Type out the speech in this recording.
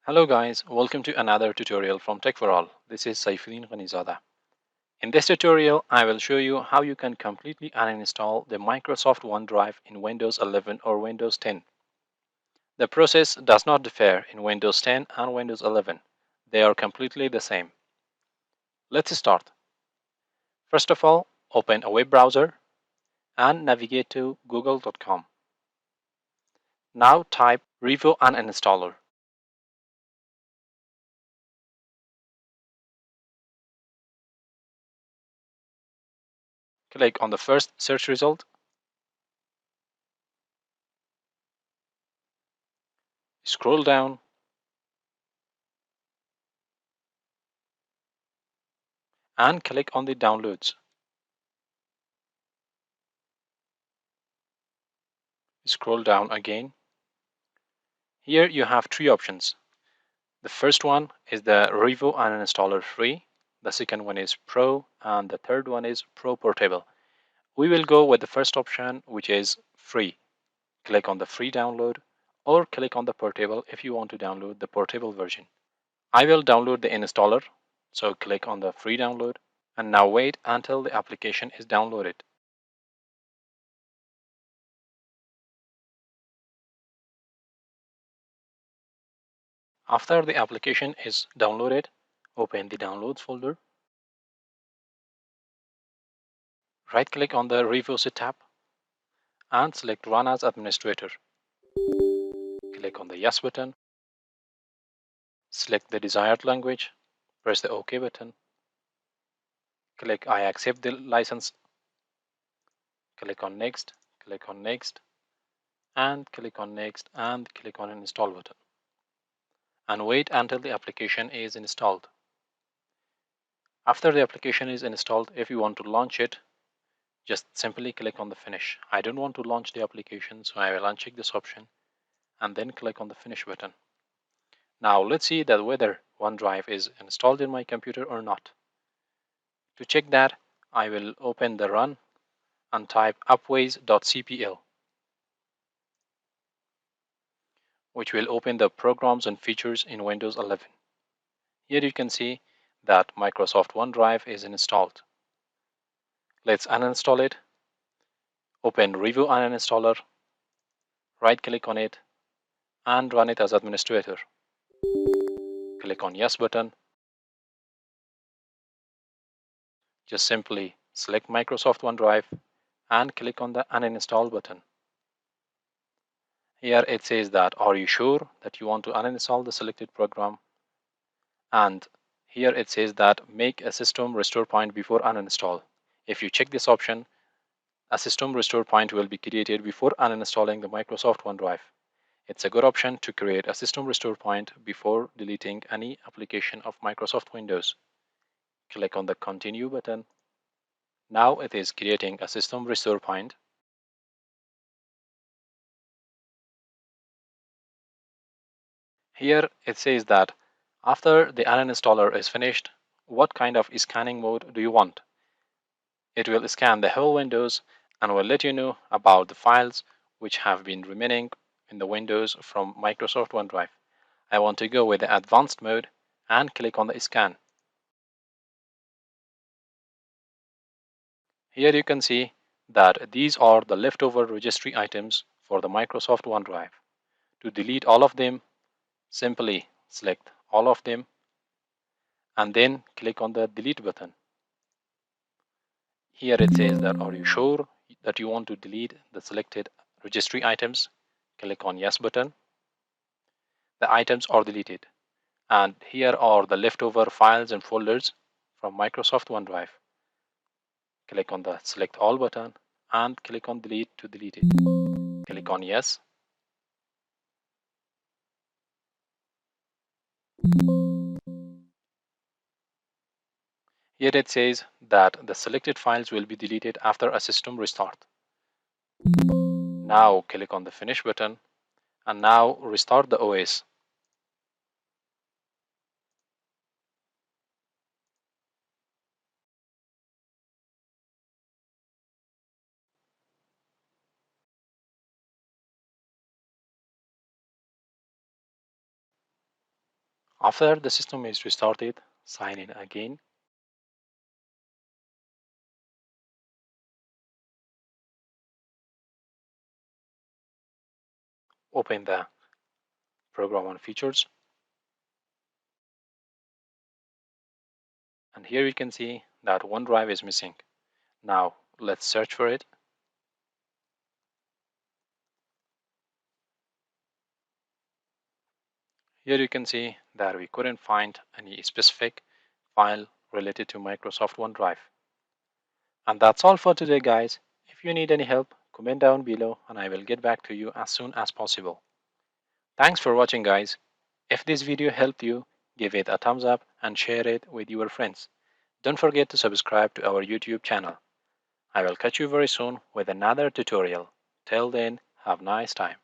Hello guys, welcome to another tutorial from TechForAll. This is 𝐤𝐴𝐻𝐻𝐻𝐻𝐻. In this tutorial, I will show you how you can completely uninstall the Microsoft OneDrive in Windows 11 or Windows 10. The process does not differ in Windows 10 and Windows 11. They are completely the same. Let's start. First of all, open a web browser and navigate to google.com. Now type Revo Uninstaller. Click on the first search result. Scroll down and click on the downloads. Scroll down again. Here you have three options. The first one is the Revo Uninstaller Free, the second one is Pro, and the third one is Pro Portable. We will go with the first option, which is free. Click on the free download or click on the portable if you want to download the portable version. I will download the installer, so click on the free download and now wait until the application is downloaded. After the application is downloaded, open the downloads folder. Right-click on the Revo tab and select Run as Administrator. Click on the Yes button. Select the desired language. Press the OK button. Click I accept the license. Click on Next. Click on Next. And click on Next and click on Install button. And wait until the application is installed. After the application is installed, if you want to launch it, just simply click on the Finish. I don't want to launch the application, so I will uncheck this option and then click on the Finish button. Now let's see that whether OneDrive is installed in my computer or not. To check that, I will open the Run and type upways.cpl, which will open the Programs and Features in Windows 11. Here you can see that Microsoft OneDrive is installed. Let's uninstall it. Open Revo Uninstaller, right-click on it, and run it as administrator. Click on Yes button. Just simply select Microsoft OneDrive and click on the Uninstall button. Here it says that are you sure that you want to uninstall the selected program? And here it says that make a system restore point before uninstall. If you check this option, a system restore point will be created before uninstalling the Microsoft OneDrive. It's a good option to create a system restore point before deleting any application of Microsoft Windows. Click on the Continue button. Now it is creating a system restore point. Here it says that after the uninstaller is finished, what kind of scanning mode do you want? It will scan the whole Windows and will let you know about the files which have been remaining in the Windows from Microsoft OneDrive. I want to go with the advanced mode and click on the scan. Here you can see that these are the leftover registry items for the Microsoft OneDrive. To delete all of them, simply select all of them and then click on the delete button. Here it says that are you sure that you want to delete the selected registry items? Click on Yes button. The items are deleted. And here are the leftover files and folders from Microsoft OneDrive. Click on the Select All button and click on Delete to delete it. Click on Yes. Here it says that the selected files will be deleted after a system restart. Now click on the Finish button and now restart the OS. After the system is restarted, sign in again. Open the program on features. And here you can see that OneDrive is missing. Now let's search for it. Here you can see that we couldn't find any specific file related to Microsoft OneDrive. And that's all for today, guys. If you need any help, comment down below and I will get back to you as soon as possible. Thanks for watching, guys. If this video helped you, give it a thumbs up and share it with your friends. Don't forget to subscribe to our YouTube channel. I will catch you very soon with another tutorial. Till then, have a nice time.